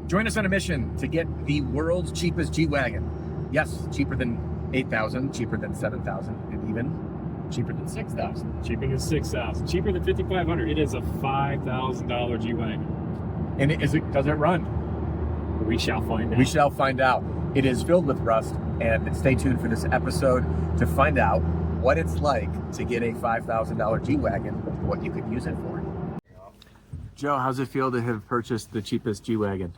Join us on a mission to get the world's cheapest G-Wagon. Yes, cheaper than 8,000, cheaper than 7,000, and even cheaper than 6,000. Cheaper than 6,000. Cheaper than 5,500. It is a $5,000 G-Wagon. And does it run? We shall find out. We shall find out. It is filled with rust, and stay tuned for this episode to find out what it's like to get a $5,000 G-Wagon, what you could use it for. Joe, how's it feel to have purchased the cheapest G-Wagon?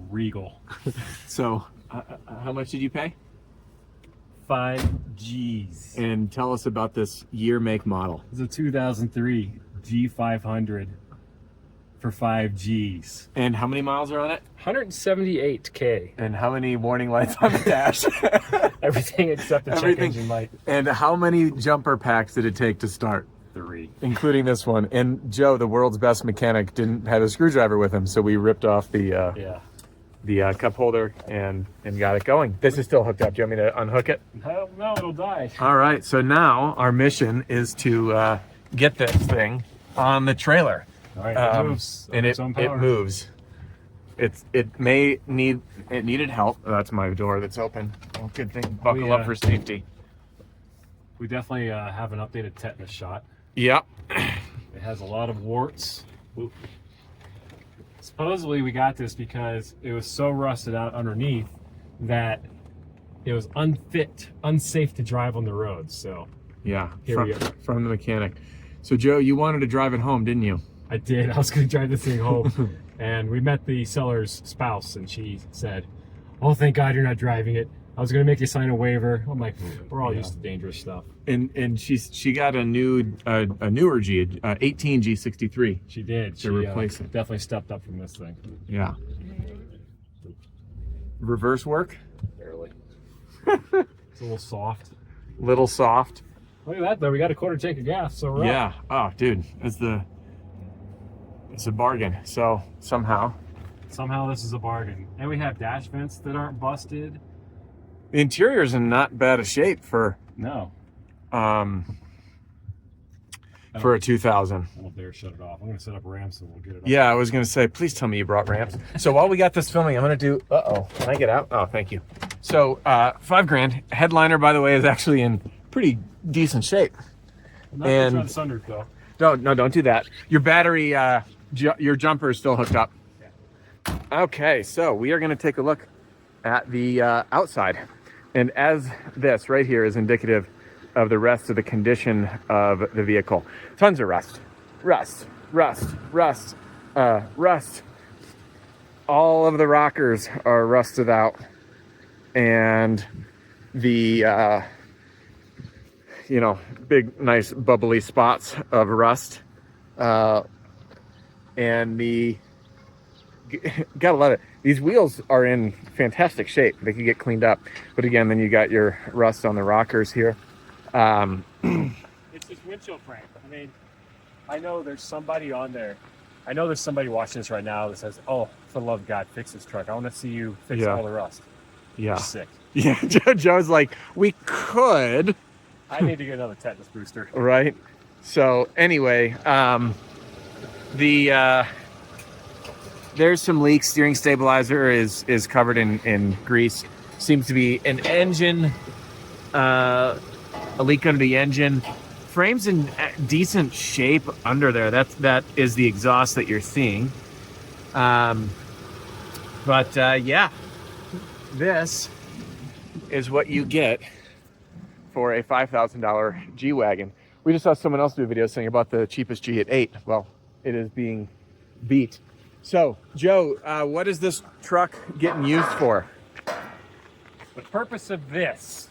Regal. So, how much did you pay? 5 G's. And tell us about this year, make, model. It's a 2003 G500 for 5 G's. And how many miles are on it? 178K. And how many warning lights on the dash? Everything except the check engine light. And how many jumper packs did it take to start? 3. Including this one. And Joe, the world's best mechanic, didn't have a screwdriver with him, so we ripped off the cup holder and got it going. This is still hooked up. Do you want me to unhook it? No, it'll die. All right, so now our mission is to get this thing on the trailer. All right, it moves. And it moves. It needed help. Oh, that's my door that's open. Oh, good thing. Buckle up for safety. We definitely have an updated tetanus shot. Yep. It has a lot of warts. Ooh. Supposedly we got this because it was so rusted out underneath that it was unsafe to drive on the road. So yeah, here we are. From the mechanic. So Joe, you wanted to drive it home, didn't you? I did. I was going to drive this thing home. And we met the seller's spouse, and she said, "Oh, thank God you're not driving it. I was going to make you sign a waiver." I'm like, we're all used to dangerous stuff. And she got a newer G, 18 G63. She did. To replace it. Definitely stepped up from this thing. Yeah. Reverse work? Barely. It's a little soft. Little soft. Look at that, though. We got a quarter tank of gas, so we're yeah. Oh, dude, it's a bargain. So somehow this is a bargain. And we have dash vents that aren't busted. The interior's in not bad a shape for for a 2000. I won't dare shut it off. I'm going to set up ramps and we'll get it off. Yeah, I was going to say, please tell me you brought ramps. So while we got this filming, I'm going to do, can I get out? Oh, thank you. So $5,000. Headliner, by the way, is actually in pretty decent shape. I'm not going to try the sunroof, though. Don't do that. Your battery, your jumper is still hooked up. Yeah. Okay, so we are going to take a look at the outside. And as this right here is indicative of the rest of the condition of the vehicle. Tons of rust. All of the rockers are rusted out. And the, big, nice, bubbly spots of rust. And gotta love it. These wheels are in fantastic shape. They can get cleaned up. But again, then you got your rust on the rockers here. It's this windshield frame. I mean, I know there's somebody on there. I know there's somebody watching this right now that says, "Oh, for the love of God, fix this truck. I want to see you fix all the rust." Yeah. You're sick. Yeah, Joe's like, we could. I need to get another tetanus booster. Right. So anyway, there's some leaks. Steering stabilizer is covered in grease. Seems to be an engine, a leak under the engine. Frame's in decent shape under there. That is the exhaust that you're seeing. Yeah, this is what you get for a $5,000 G-Wagon. We just saw someone else do a video saying about the cheapest G at 8. Well, it is being beat. So, Joe, what is this truck getting used for? The purpose of this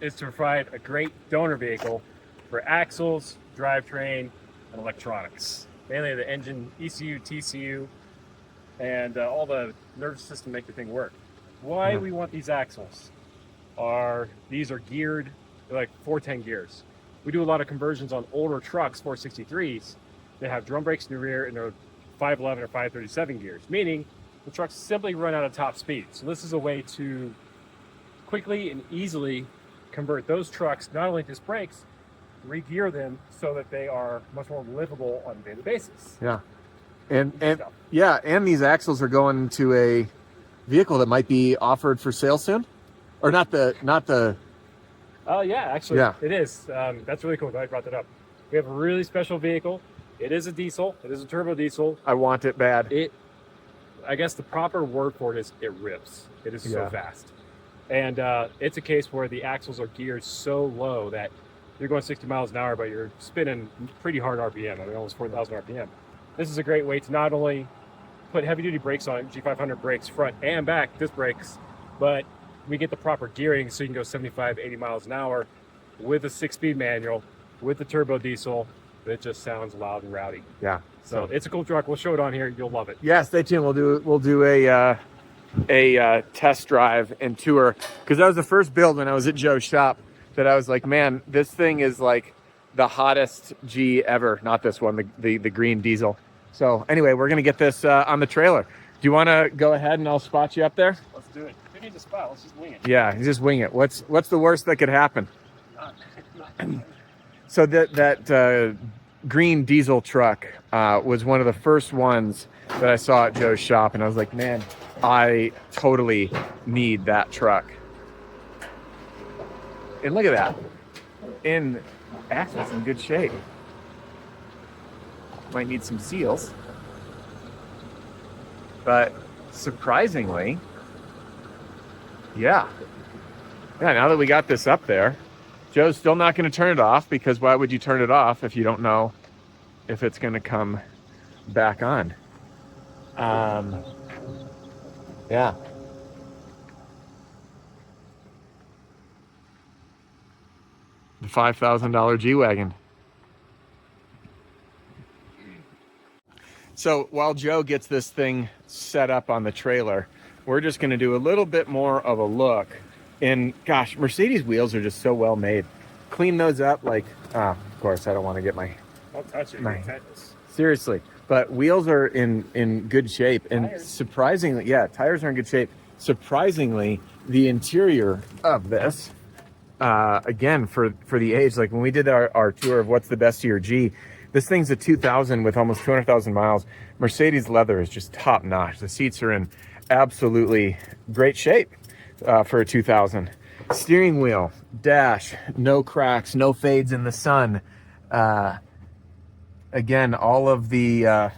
is to provide a great donor vehicle for axles, drivetrain, and electronics. Mainly the engine, ECU, TCU, and all the nervous system make the thing work. Why we want these axles these are geared, they're like 410 gears. We do a lot of conversions on older trucks, 463s. They have drum brakes in the rear and they're 511 or 537 gears, meaning the trucks simply run out of top speed. So this is a way to quickly and easily convert those trucks, not only disc brakes, re-gear them so that they are much more livable on a daily basis. Yeah. And stuff. yeah, and these axles are going to a vehicle that might be offered for sale soon, or not the. Oh yeah, actually, Yeah. it is. That's really cool. Glad you brought that up. We have a really special vehicle. It is a diesel. It is a turbo diesel. I want it bad. I guess the proper word for it is it rips. It is so Yeah. fast. And it's a case where the axles are geared so low that you're going 60 miles an hour, but you're spinning pretty hard RPM. I mean, almost 4,000 RPM. This is a great way to not only put heavy-duty brakes on it, G500 brakes, front and back disc brakes, but we get the proper gearing so you can go 75, 80 miles an hour with a 6-speed manual, with the turbo diesel. It just sounds loud and rowdy. Yeah. So it's a cool truck. We'll show it on here. You'll love it. Yeah, stay tuned. We'll do a test drive and tour, because that was the first build when I was at Joe's shop that I was like, man, this thing is like the hottest G ever. Not this one, the green diesel. So anyway, we're gonna get this on the trailer. Do you want to go ahead and I'll spot you up there? Let's do it. Who needs a spot? Let's just wing it. Yeah, just wing it. What's the worst that could happen? So that green diesel truck was one of the first ones that I saw at Joe's shop, and I was like, man, I totally need that truck. And look at that. Axle's in good shape. Might need some seals. But surprisingly, yeah, now that we got this up there, Joe's still not going to turn it off, because why would you turn it off if you don't know if it's going to come back on? Yeah. The $5,000 G-Wagon. So while Joe gets this thing set up on the trailer, we're just going to do a little bit more of a look. And gosh, Mercedes wheels are just so well made. Clean those up, like, of course, I don't want to get my... I'll touch it. Tetanus. Seriously, but wheels are in good shape, and tires. Surprisingly, yeah, tires are in good shape. Surprisingly, the interior of this, again, for the age, like when we did our tour of what's the best of your G, this thing's a 2000 with almost 200,000 miles. Mercedes leather is just top notch. The seats are in absolutely great shape for a 2000. Steering wheel, dash, no cracks, no fades in the sun. Again, all the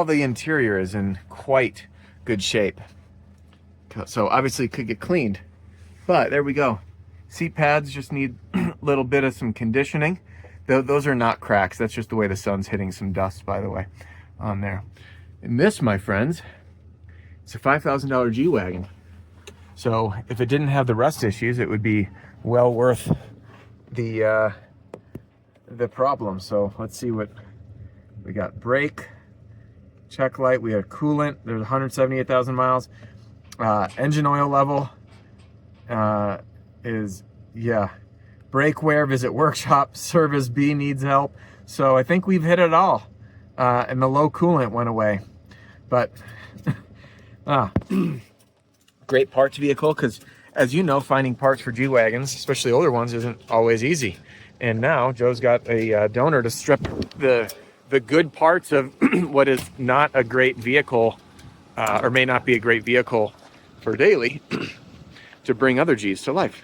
interior is in quite good shape. So obviously it could get cleaned, but there we go. Seat pads just need a little bit of some conditioning. Those are not cracks. That's just the way the sun's hitting some dust, by the way, on there. And this, my friends, it's a $5,000 G-Wagon. So if it didn't have the rust issues, it would be well worth the problem. So let's see what we got. Brake, check light, we have coolant, there's 178,000 miles. Engine oil level is, yeah. Brake wear, visit workshop, service B needs help. So I think we've hit it all. And the low coolant went away. But great parts vehicle, because as you know, finding parts for G-Wagons, especially older ones, isn't always easy. And now Joe's got a donor to strip the good parts of what is not a great vehicle, or may not be a great vehicle for daily, to bring other G's to life.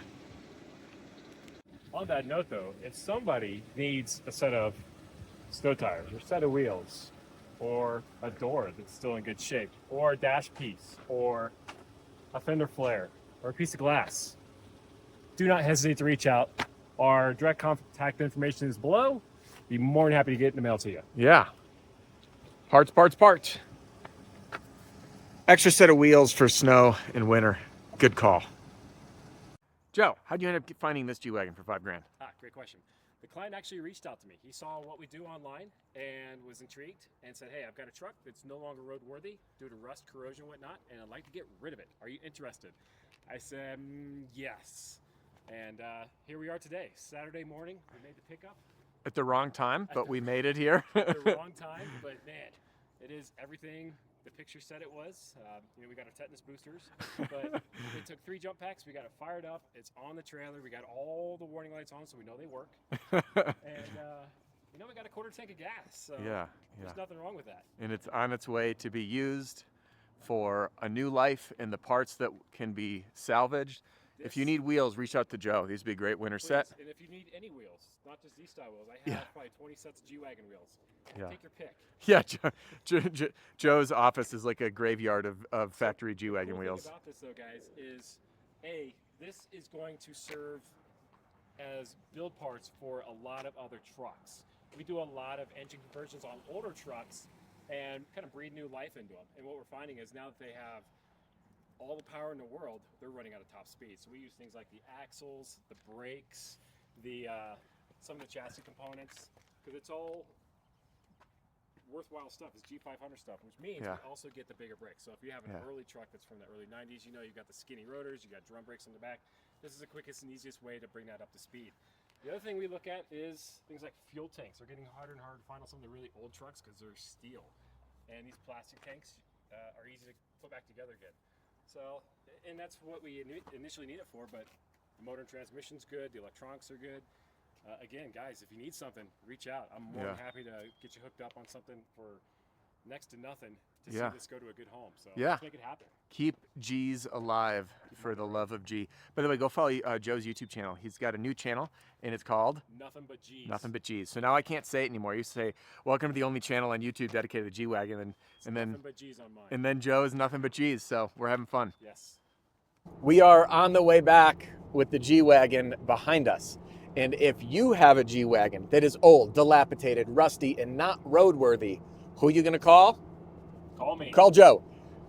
On that note, though, if somebody needs a set of snow tires, or a set of wheels, or a door that's still in good shape, or a dash piece, or a fender flare, or a piece of glass, do not hesitate to reach out. Our direct contact information is below. Be more than happy to get it in the mail to you. Yeah. Parts. Extra set of wheels for snow and winter. Good call. Joe, how'd you end up finding this G-Wagon for $5,000? Great question. The client actually reached out to me. He saw what we do online and was intrigued and said, hey, I've got a truck that's no longer roadworthy due to rust, corrosion, whatnot, and I'd like to get rid of it. Are you interested? I said, yes. And here we are today, Saturday morning. We made the pickup. At the wrong time, but we made it here. At the wrong time, but man, it is everything the picture said it was. We got our tetanus boosters, but it took 3 jump packs. We got it fired up. It's on the trailer. We got all the warning lights on, so we know they work. And you know, we got a quarter tank of gas, so Yeah, there's nothing wrong with that. and it's on its way to be used for a new life in the parts that can be salvaged. If you need wheels, reach out to Joe. These would be a great winter set. And if you need any wheels, not just these style wheels, I have Yeah. probably 20 sets of G-Wagon wheels. Yeah. Take your pick. Yeah, Joe's office is like a graveyard of factory G-Wagon Cool wheels. thing about this though, guys, is this is going to serve as build parts for a lot of other trucks. We do a lot of engine conversions on older trucks and kind of breathe new life into them. And what we're finding is now that they have all the power in the world, they're running out of top speed. So we use things like the axles, the brakes, the some of the chassis components, because it's all worthwhile stuff. It's G500 stuff, which means we also get the bigger brakes. So if you have an early truck that's from the early 90s, you know you've got the skinny rotors, you got drum brakes on the back. This is the quickest and easiest way to bring that up to speed. The other thing we look at is things like fuel tanks. They're getting harder and harder to find on some of the really old trucks because they're steel. And these plastic tanks are easy to put back together again. So, and that's what we initially need it for, but the motor and transmission's good, the electronics are good. Again, guys, if you need something, reach out. I'm more than happy to get you hooked up on something for next to nothing to see this go to a good home. So let's make it happen. Keep G's alive for the love of G. By the way, go follow Joe's YouTube channel. He's got a new channel, and it's called Nothing But G's. Nothing But G's. So now I can't say it anymore. You say, welcome to the only channel on YouTube dedicated to G-Wagon, and then Nothing But G's on mine. And then Joe is Nothing But G's, so we're having fun. Yes. We are on the way back with the G-Wagon behind us. And if you have a G-Wagon that is old, dilapidated, rusty, and not roadworthy, who are you going to call? Call me. Call Joe.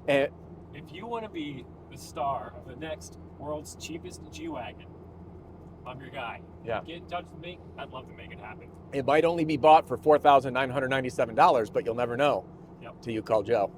And if you want to be the star of the next world's cheapest G-Wagon, I'm your guy. Yeah. Get in touch with me. I'd love to make it happen. it might only be bought for $4,997, but you'll never know till you call Joe.